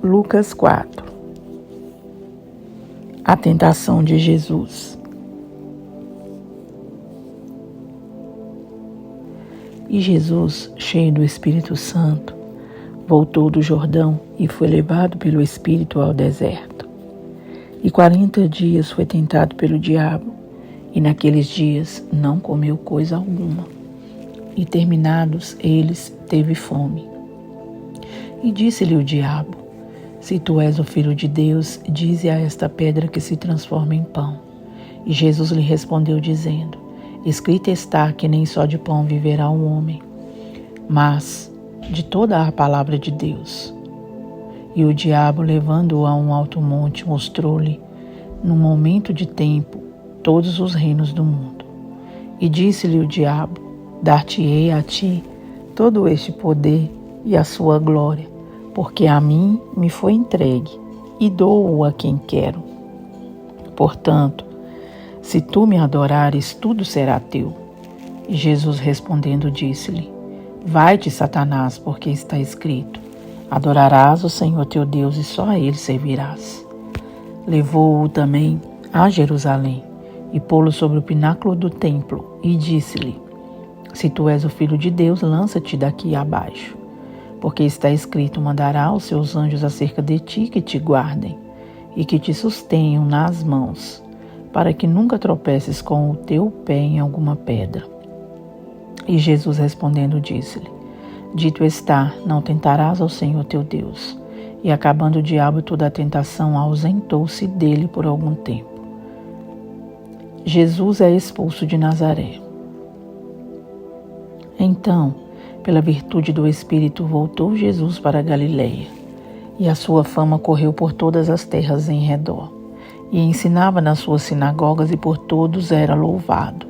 Lucas 4. A tentação de Jesus. E Jesus, cheio do Espírito Santo, voltou do Jordão e foi levado pelo Espírito ao deserto. E 40 dias foi tentado pelo diabo, e naqueles dias não comeu coisa alguma. E terminados eles, teve fome. E disse-lhe o diabo: Se tu és o Filho de Deus, dize a esta pedra que se transforma em pão. E Jesus lhe respondeu dizendo: Escrito está que nem só de pão viverá o homem, mas de toda a palavra de Deus. E o diabo, levando-o a um alto monte, mostrou-lhe, num momento de tempo, todos os reinos do mundo. E disse-lhe o diabo: Dar-te-ei a ti todo este poder e a sua glória, porque a mim me foi entregue, e dou-o a quem quero. Portanto, se tu me adorares, tudo será teu. E Jesus respondendo disse-lhe: Vai-te, Satanás, porque está escrito: Adorarás o Senhor teu Deus e só a ele servirás. Levou-o também a Jerusalém e pô-lo sobre o pináculo do templo e disse-lhe: Se tu és o Filho de Deus, lança-te daqui abaixo. Porque está escrito: Mandará os seus anjos acerca de ti que te guardem e que te sustenham nas mãos, para que nunca tropeces com o teu pé em alguma pedra. E Jesus respondendo disse-lhe: Dito está, não tentarás ao Senhor teu Deus. E acabando o diabo toda a tentação, ausentou-se dele por algum tempo. Jesus é expulso de Nazaré. Então, pela virtude do Espírito, voltou Jesus para a Galileia, e a sua fama correu por todas as terras em redor, e ensinava nas suas sinagogas, e por todos era louvado.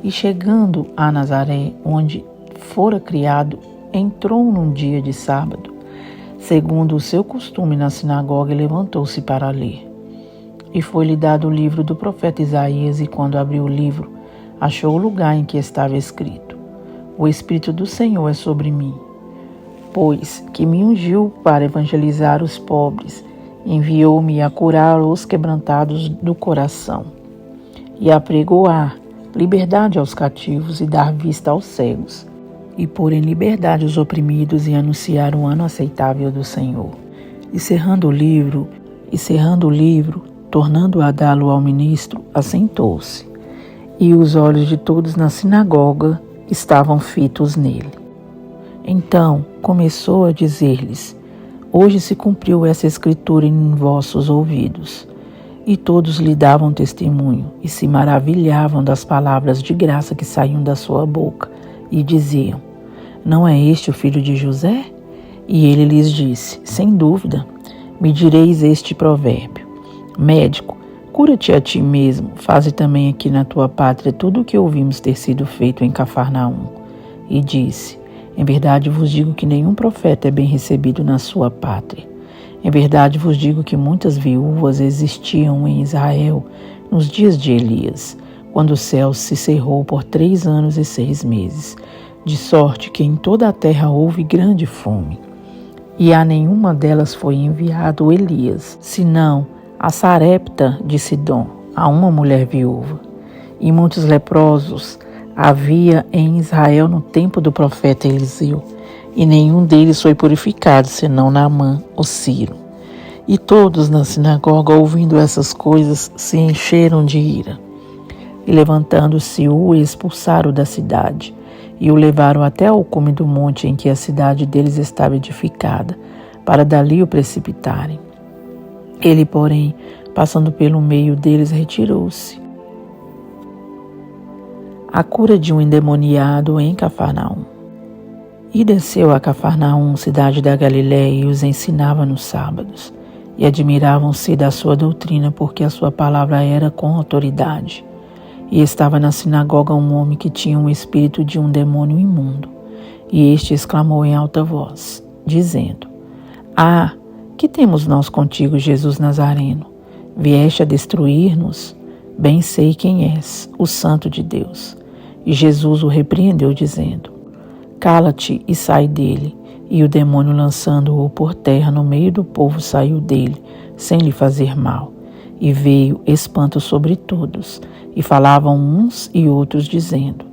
E chegando a Nazaré, onde fora criado, entrou num dia de sábado, segundo o seu costume na sinagoga, e levantou-se para ler. E foi-lhe dado o livro do profeta Isaías, e quando abriu o livro, achou o lugar em que estava escrito: O Espírito do Senhor é sobre mim, pois que me ungiu para evangelizar os pobres, enviou-me a curar os quebrantados do coração, e a apregoar liberdade aos cativos e dar vista aos cegos, e pôr em liberdade os oprimidos, e anunciar o ano aceitável do Senhor. E cerrando o livro, tornando a dá-lo ao ministro, assentou-se, e os olhos de todos na sinagoga estavam fitos nele. Então começou a dizer-lhes: Hoje se cumpriu essa escritura em vossos ouvidos. E todos lhe davam testemunho, e se maravilhavam das palavras de graça que saíam da sua boca, e diziam: Não é este o filho de José? E ele lhes disse: Sem dúvida. Me direis este provérbio: Médico, cura-te a ti mesmo, faze também aqui na tua pátria tudo o que ouvimos ter sido feito em Cafarnaum. E disse: Em verdade vos digo que nenhum profeta é bem recebido na sua pátria. Em verdade vos digo que muitas viúvas existiam em Israel nos dias de Elias, quando o céu se cerrou por 3 anos e 6 meses, de sorte que em toda a terra houve grande fome. E a nenhuma delas foi enviado Elias, senão a Sarepta de Sidom, a uma mulher viúva. E muitos leprosos havia em Israel no tempo do profeta Eliseu, e nenhum deles foi purificado, senão Naamã, o sírio. E todos na sinagoga, ouvindo essas coisas, se encheram de ira. E levantando-se, o expulsaram da cidade, e o levaram até ao cume do monte em que a cidade deles estava edificada, para dali o precipitarem. Ele, porém, passando pelo meio deles, retirou-se. A cura de um endemoniado em Cafarnaum. E desceu a Cafarnaum, cidade da Galiléia, e os ensinava nos sábados. E admiravam-se da sua doutrina, porque a sua palavra era com autoridade. E estava na sinagoga um homem que tinha um espírito de um demônio imundo. E este exclamou em alta voz, dizendo: Ah, que temos nós contigo, Jesus Nazareno? Vieste a destruir-nos? Bem sei quem és, o Santo de Deus. E Jesus o repreendeu, dizendo: Cala-te e sai dele. E o demônio, lançando-o por terra no meio do povo, saiu dele, sem lhe fazer mal. E veio espanto sobre todos, e falavam uns e outros, dizendo: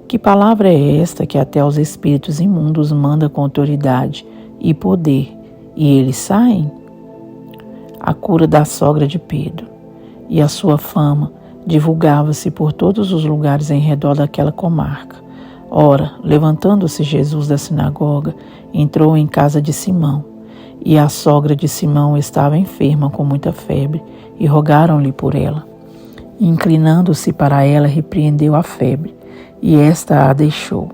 Que palavra é esta que até os espíritos imundos manda com autoridade e poder, e eles saem? A cura da sogra de Pedro. E a sua fama divulgava-se por todos os lugares em redor daquela comarca. Ora, levantando-se Jesus da sinagoga, entrou em casa de Simão. E a sogra de Simão estava enferma com muita febre, e rogaram-lhe por ela. Inclinando-se para ela, repreendeu a febre, e esta a deixou.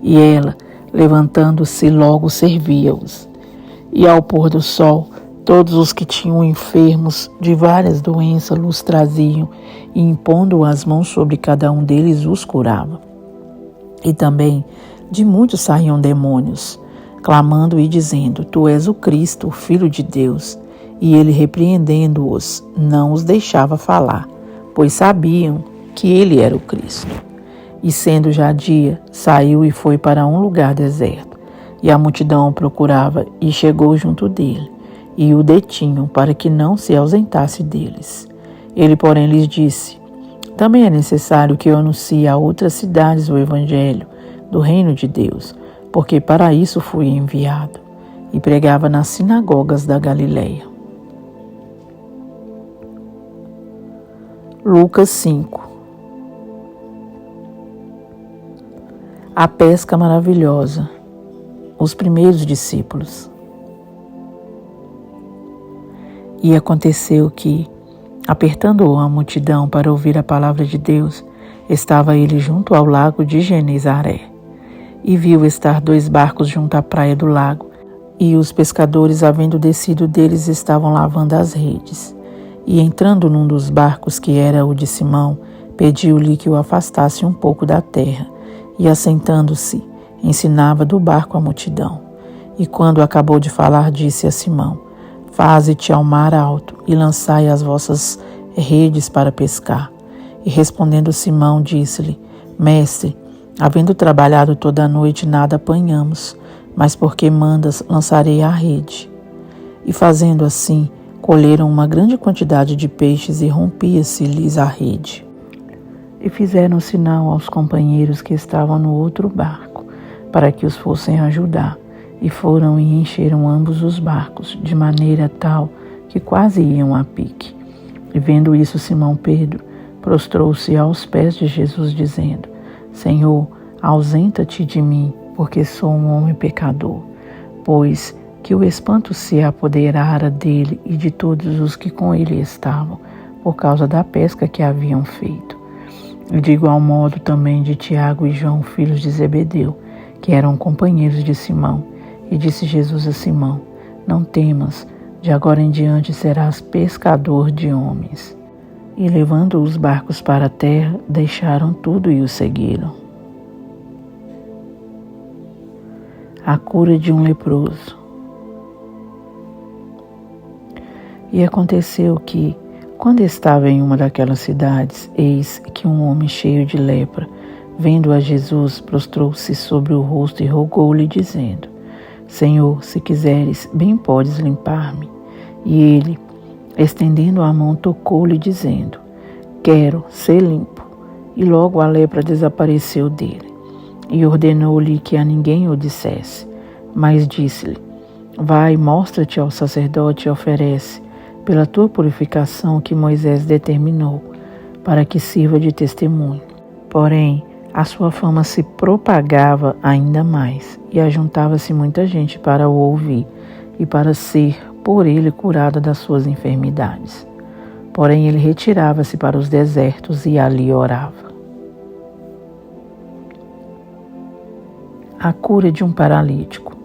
E ela, levantando-se, logo servia-os. E ao pôr do sol, todos os que tinham enfermos de várias doenças lhes traziam, e impondo as mãos sobre cada um deles, os curava. E também de muitos saíam demônios, clamando e dizendo: Tu és o Cristo, o Filho de Deus. E ele, repreendendo-os, não os deixava falar, pois sabiam que ele era o Cristo. E sendo já dia, saiu e foi para um lugar deserto. E a multidão o procurava e chegou junto dele, e o detinham para que não se ausentasse deles. Ele, porém, lhes disse: Também é necessário que eu anuncie a outras cidades o evangelho do reino de Deus, porque para isso fui enviado. E pregava nas sinagogas da Galileia. Lucas 5. A pesca maravilhosa. Os primeiros discípulos. E aconteceu que, apertando a multidão para ouvir a palavra de Deus, estava ele junto ao lago de Genezaré. E viu estar 2 barcos junto à praia do lago, e os pescadores, havendo descido deles, estavam lavando as redes. E entrando num dos barcos, que era o de Simão, pediu-lhe que o afastasse um pouco da terra, e assentando-se, ensinava do barco a multidão. E quando acabou de falar, disse a Simão: Faze-te ao mar alto, e lançai as vossas redes para pescar. E respondendo Simão, disse-lhe: Mestre, havendo trabalhado toda a noite, nada apanhamos, mas porque mandas, lançarei a rede. E fazendo assim, colheram uma grande quantidade de peixes, e rompia-se-lhes a rede. E fizeram sinal aos companheiros que estavam no outro barco, para que os fossem ajudar. E foram e encheram ambos os barcos, de maneira tal que quase iam a pique. E vendo isso, Simão Pedro prostrou-se aos pés de Jesus, dizendo: Senhor, ausenta-te de mim, porque sou um homem pecador. Pois que o espanto se apoderara dele e de todos os que com ele estavam, por causa da pesca que haviam feito. E de igual modo também de Tiago e João, filhos de Zebedeu, que eram companheiros de Simão. E disse Jesus a Simão: Não temas, de agora em diante serás pescador de homens. E levando os barcos para a terra, deixaram tudo e o seguiram. A cura de um leproso. E aconteceu que, quando estava em uma daquelas cidades, eis que um homem cheio de lepra, vendo a Jesus, prostrou-se sobre o rosto e rogou-lhe, dizendo: Senhor, se quiseres, bem podes limpar-me. E ele, estendendo a mão, tocou-lhe, dizendo: Quero ser limpo. E logo a lepra desapareceu dele. E ordenou-lhe que a ninguém o dissesse. Mas disse-lhe: Vai, mostra-te ao sacerdote e oferece, pela tua purificação que Moisés determinou, para que sirva de testemunho. Porém, a sua fama se propagava ainda mais, e ajuntava-se muita gente para o ouvir, e para ser por ele curada das suas enfermidades. Porém, ele retirava-se para os desertos e ali orava. A cura de um paralítico.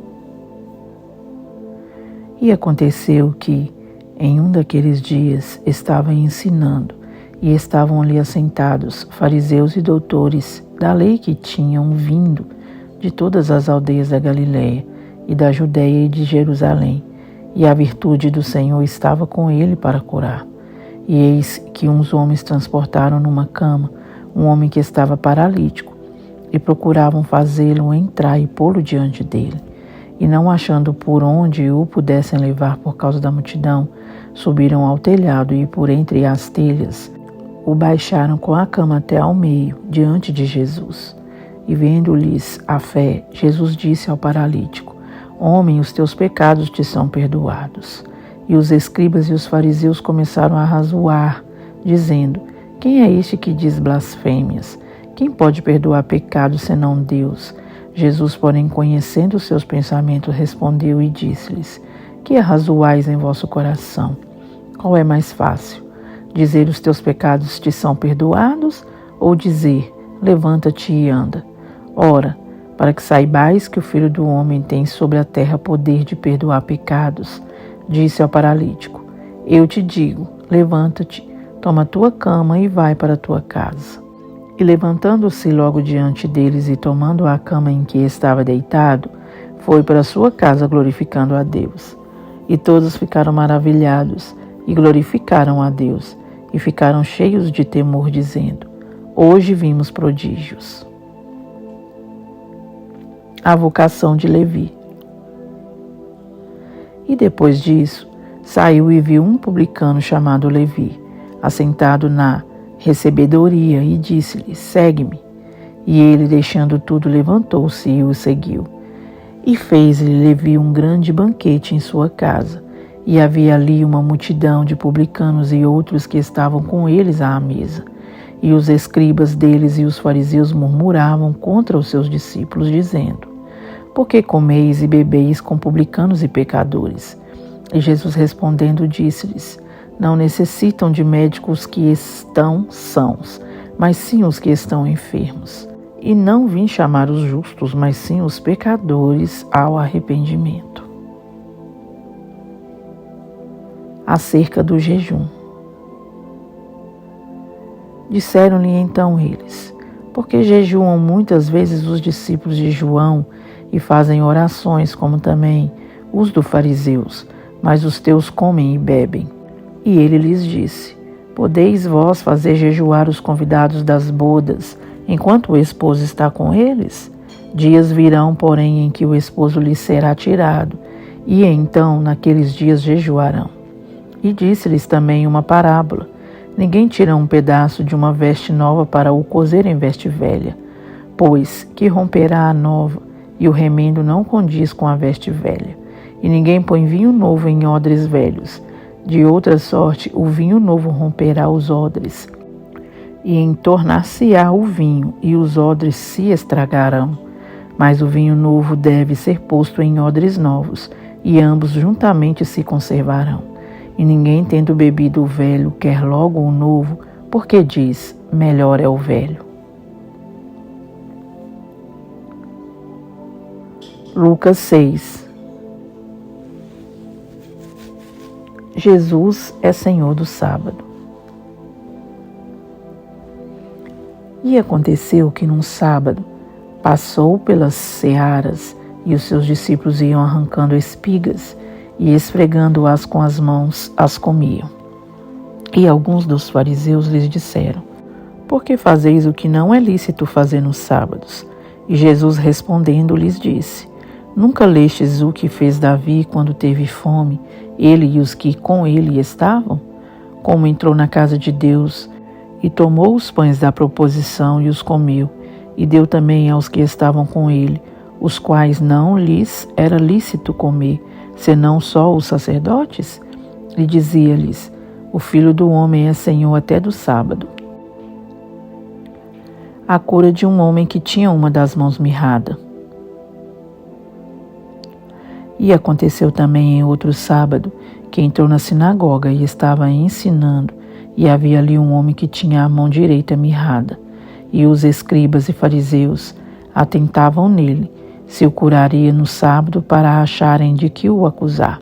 E aconteceu que, em um daqueles dias, estava ensinando, e estavam ali assentados fariseus e doutores da lei que tinham vindo de todas as aldeias da Galileia e da Judeia e de Jerusalém, e a virtude do Senhor estava com ele para curar. E eis que uns homens transportaram numa cama um homem que estava paralítico, e procuravam fazê-lo entrar e pô-lo diante dele. E não achando por onde o pudessem levar por causa da multidão, subiram ao telhado e por entre as telhas o baixaram com a cama até ao meio, diante de Jesus. E vendo-lhes a fé, Jesus disse ao paralítico: Homem, os teus pecados te são perdoados. E os escribas e os fariseus começaram a razoar, dizendo: Quem é este que diz blasfêmias? Quem pode perdoar pecados senão Deus? Jesus, porém, conhecendo os seus pensamentos, respondeu e disse-lhes: Que arrazoais em vosso coração? Qual é mais fácil? Dizer: Os teus pecados te são perdoados? Ou dizer: Levanta-te e anda? Ora, para que saibais que o Filho do Homem tem sobre a terra poder de perdoar pecados, disse ao paralítico: Eu te digo, levanta-te, toma a tua cama e vai para a tua casa. E levantando-se logo diante deles e tomando a cama em que estava deitado, foi para a sua casa glorificando a Deus. E todos ficaram maravilhados e glorificaram a Deus, e ficaram cheios de temor, dizendo: Hoje vimos prodígios. A vocação de Levi. E depois disso, saiu e viu um publicano chamado Levi, assentado na recebedoria, e disse-lhe: Segue-me. E ele, deixando tudo, levantou-se e o seguiu. E fez-lhe Levi um grande banquete em sua casa, e havia ali uma multidão de publicanos e outros que estavam com eles à mesa. E os escribas deles e os fariseus murmuravam contra os seus discípulos, dizendo: Por que comeis e bebeis com publicanos e pecadores? E Jesus respondendo disse-lhes: Não necessitam de médicos que estão sãos, mas sim os que estão enfermos. E não vim chamar os justos, mas sim os pecadores ao arrependimento. Acerca do jejum. Disseram-lhe então eles: Por que jejuam muitas vezes os discípulos de João e fazem orações, como também os dos fariseus, mas os teus comem e bebem? E ele lhes disse: Podeis vós fazer jejuar os convidados das bodas, enquanto o esposo está com eles? Dias virão, porém, em que o esposo lhes será tirado, e então naqueles dias jejuarão. E disse-lhes também uma parábola: Ninguém tira um pedaço de uma veste nova para o coser em veste velha, pois que romperá a nova, e o remendo não condiz com a veste velha. E ninguém põe vinho novo em odres velhos. De outra sorte, o vinho novo romperá os odres, e entornar-se-á o vinho, e os odres se estragarão. Mas o vinho novo deve ser posto em odres novos, e ambos juntamente se conservarão. E ninguém, tendo bebido o velho, quer logo o novo, porque diz: melhor é o velho. Lucas 6. Jesus é Senhor do sábado. E aconteceu que num sábado passou pelas searas, e os seus discípulos iam arrancando espigas e esfregando-as com as mãos as comiam. E alguns dos fariseus lhes disseram: Por que fazeis o que não é lícito fazer nos sábados? E Jesus respondendo lhes disse: Nunca lestes o que fez Davi quando teve fome, ele e os que com ele estavam? Como entrou na casa de Deus e tomou os pães da proposição e os comeu, e deu também aos que estavam com ele, os quais não lhes era lícito comer, senão só os sacerdotes? E dizia-lhes: O Filho do Homem é Senhor até do sábado. A cura de um homem que tinha uma das mãos mirrada. E aconteceu também em outro sábado, que entrou na sinagoga e estava ensinando, e havia ali um homem que tinha a mão direita mirrada. E os escribas e fariseus atentavam nele, se o curaria no sábado, para acharem de que o acusar.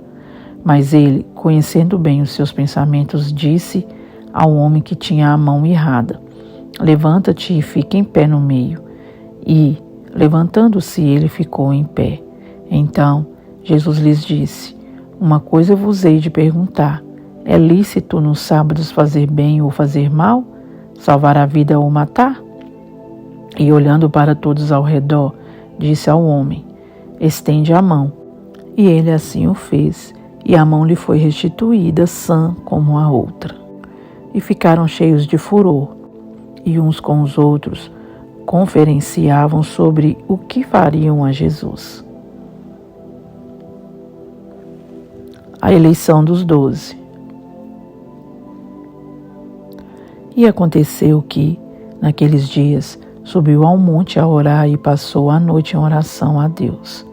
Mas ele, conhecendo bem os seus pensamentos, disse ao homem que tinha a mão mirrada: Levanta-te e fica em pé no meio. E, levantando-se, ele ficou em pé. Então Jesus lhes disse: Uma coisa vos hei de perguntar: é lícito nos sábados fazer bem ou fazer mal? Salvar a vida ou matar? E olhando para todos ao redor, disse ao homem: Estende a mão. E ele assim o fez, e a mão lhe foi restituída sã como a outra. E ficaram cheios de furor, e uns com os outros conferenciavam sobre o que fariam a Jesus. A eleição dos 12. E aconteceu que, naqueles dias, subiu ao monte a orar e passou a noite em oração a Deus.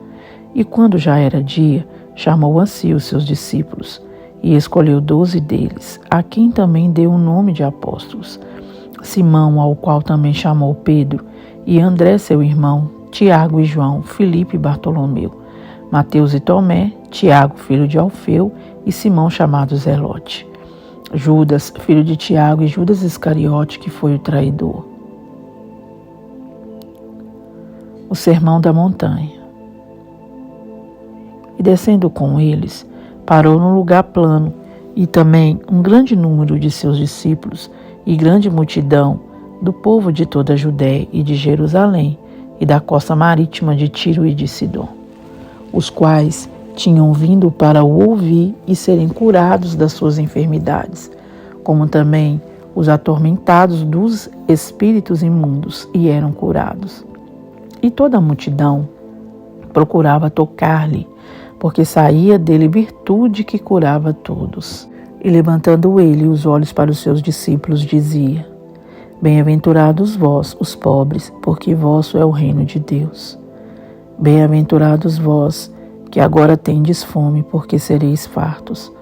E quando já era dia, chamou a si os seus discípulos e escolheu 12 deles, a quem também deu o nome de apóstolos: Simão, ao qual também chamou Pedro, e André seu irmão, Tiago e João, Filipe e Bartolomeu, Mateus e Tomé, Tiago, filho de Alfeu, e Simão chamado Zelote, Judas, filho de Tiago, e Judas Iscariote, que foi o traidor. O Sermão da Montanha. E descendo com eles, parou num lugar plano, e também um grande número de seus discípulos, e grande multidão do povo de toda a Judéia e de Jerusalém, e da costa marítima de Tiro e de Sidom, os quais tinham vindo para o ouvir e serem curados das suas enfermidades, como também os atormentados dos espíritos imundos, e eram curados. E toda a multidão procurava tocar-lhe, porque saía dele virtude que curava todos. E levantando ele os olhos para os seus discípulos, dizia: Bem-aventurados vós, os pobres, porque vosso é o reino de Deus. Bem-aventurados vós, que agora tendes fome, porque sereis fartos.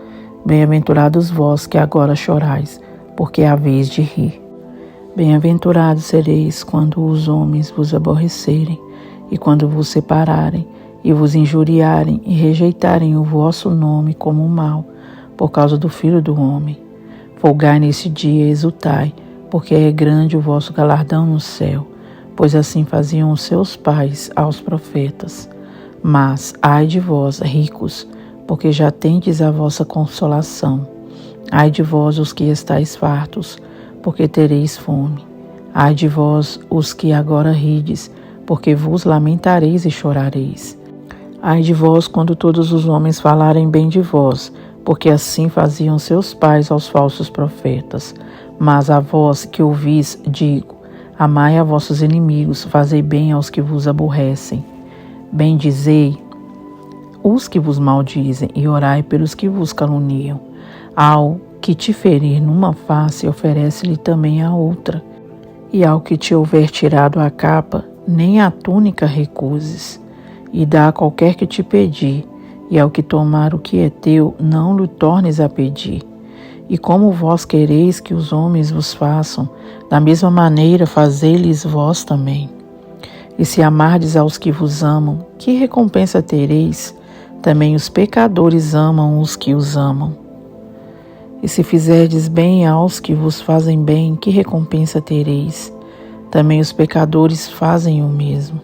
Bem-aventurados vós, que agora chorais, porque é a vez de rir. Bem-aventurados sereis quando os homens vos aborrecerem, e quando vos separarem, e vos injuriarem, e rejeitarem o vosso nome como mal, por causa do Filho do Homem. Folgai nesse dia e exultai, porque é grande o vosso galardão no céu, pois assim faziam os seus pais aos profetas. Mas, ai de vós, ricos, porque já tendes a vossa consolação. Ai de vós, os que estáis fartos, porque tereis fome. Ai de vós, os que agora rides, porque vos lamentareis e chorareis. Ai de vós, quando todos os homens falarem bem de vós, porque assim faziam seus pais aos falsos profetas. Mas a vós que ouvis, digo: amai a vossos inimigos, fazei bem aos que vos aborrecem. Bendizei os que vos maldizem, e orai pelos que vos caluniam. Ao que te ferir numa face, oferece-lhe também a outra. E ao que te houver tirado a capa, nem a túnica recuses. E dá a qualquer que te pedir, e ao que tomar o que é teu, não lhe tornes a pedir. E como vós quereis que os homens vos façam, da mesma maneira fazei-lhes vós também. E se amardes aos que vos amam, que recompensa tereis? Também os pecadores amam os que os amam. E se fizerdes bem aos que vos fazem bem, que recompensa tereis? Também os pecadores fazem o mesmo.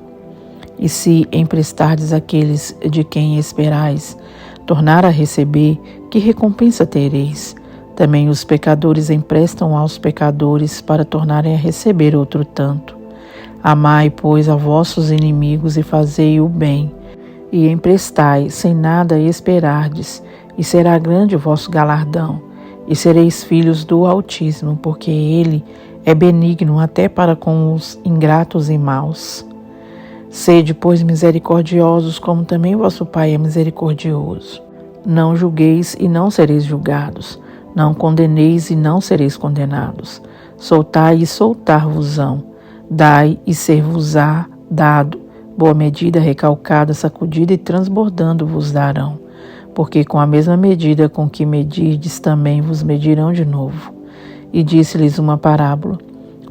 E se emprestardes àqueles de quem esperais tornar a receber, que recompensa tereis? Também os pecadores emprestam aos pecadores para tornarem a receber outro tanto. Amai, pois, a vossos inimigos e fazei o bem, e emprestai sem nada esperardes, e será grande o vosso galardão, e sereis filhos do Altíssimo, porque Ele é benigno até para com os ingratos e maus. Sede, pois, misericordiosos, como também vosso Pai é misericordioso. Não julgueis e não sereis julgados. Não condeneis e não sereis condenados. Soltai e soltar-vos-ão. Dai e ser-vos-á dado. Boa medida, recalcada, sacudida e transbordando vos darão. Porque com a mesma medida com que medirdes, também vos medirão de novo. E disse-lhes uma parábola: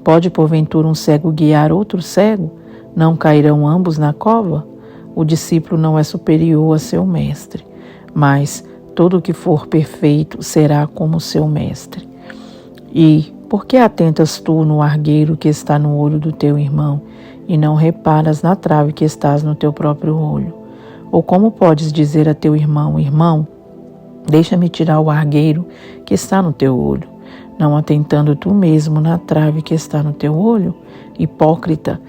Pode porventura um cego guiar outro cego? Não cairão ambos na cova? O discípulo não é superior a seu mestre, mas todo o que for perfeito será como seu mestre. E por que atentas tu no argueiro que está no olho do teu irmão, e não reparas na trave que estás no teu próprio olho? Ou como podes dizer a teu irmão: Irmão, deixa-me tirar o argueiro que está no teu olho, não atentando tu mesmo na trave que está no teu olho? Hipócrita,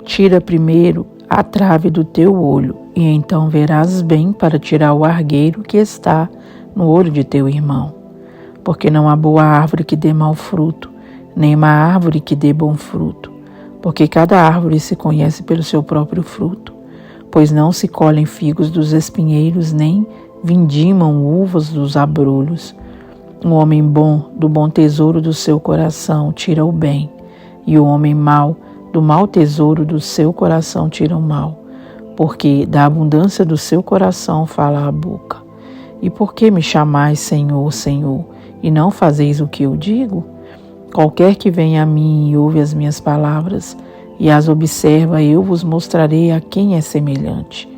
tira primeiro a trave do teu olho, e então verás bem para tirar o argueiro que está no olho de teu irmão. Porque não há boa árvore que dê mau fruto, nem má árvore que dê bom fruto. Porque cada árvore se conhece pelo seu próprio fruto. Pois não se colhem figos dos espinheiros, nem vindimam uvas dos abrolhos. Um homem bom, do bom tesouro do seu coração, tira o bem, e o homem mau, do mau tesouro do seu coração, tira o mal. Porque da abundância do seu coração fala a boca. E por que me chamais Senhor, Senhor, e não fazeis o que eu digo? Qualquer que venha a mim e ouve as minhas palavras, e as observa, eu vos mostrarei a quem é semelhante.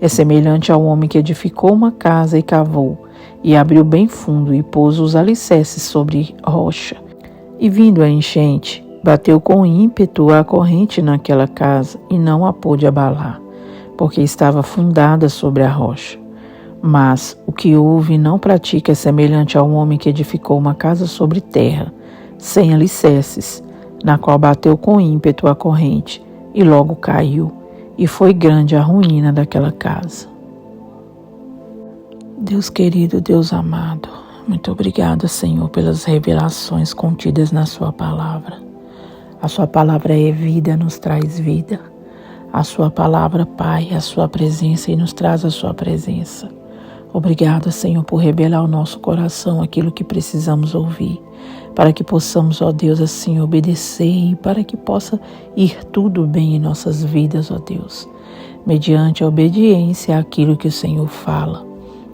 É semelhante ao homem que edificou uma casa e cavou, e abriu bem fundo e pôs os alicerces sobre rocha. E vindo a enchente, bateu com ímpeto a corrente naquela casa, e não a pôde abalar, porque estava fundada sobre a rocha. Mas o que ouve e não pratica é semelhante ao homem que edificou uma casa sobre terra, sem alicerces, na qual bateu com ímpeto a corrente, e logo caiu, e foi grande a ruína daquela casa. Deus querido, Deus amado, muito obrigada, Senhor, pelas revelações contidas na sua palavra. A sua palavra é vida, nos traz vida. A sua palavra, Pai, a sua presença e nos traz a sua presença. Obrigada, Senhor, por revelar ao nosso coração aquilo que precisamos ouvir, para que possamos, ó Deus, assim obedecer e para que possa ir tudo bem em nossas vidas, ó Deus, mediante a obediência àquilo que o Senhor fala.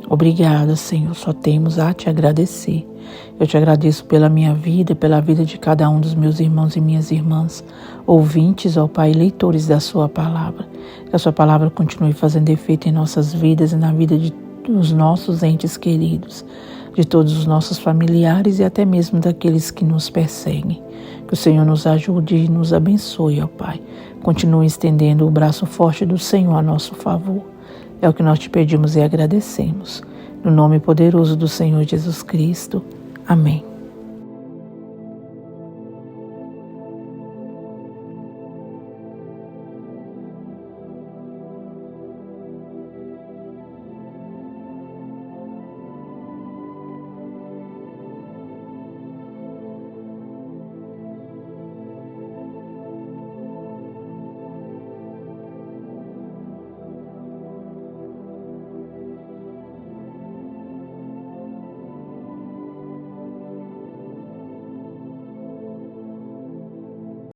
Obrigada, Senhor, só temos a te agradecer. Eu te agradeço pela minha vida, pela vida de cada um dos meus irmãos e minhas irmãs, ouvintes, ó Pai, leitores da sua palavra. Que a sua palavra continue fazendo efeito em nossas vidas e na vida dos nossos entes queridos, de todos os nossos familiares e até mesmo daqueles que nos perseguem. Que o Senhor nos ajude e nos abençoe, ó Pai. Continue estendendo o braço forte do Senhor a nosso favor. É o que nós te pedimos e agradecemos. No nome poderoso do Senhor Jesus Cristo. Amém.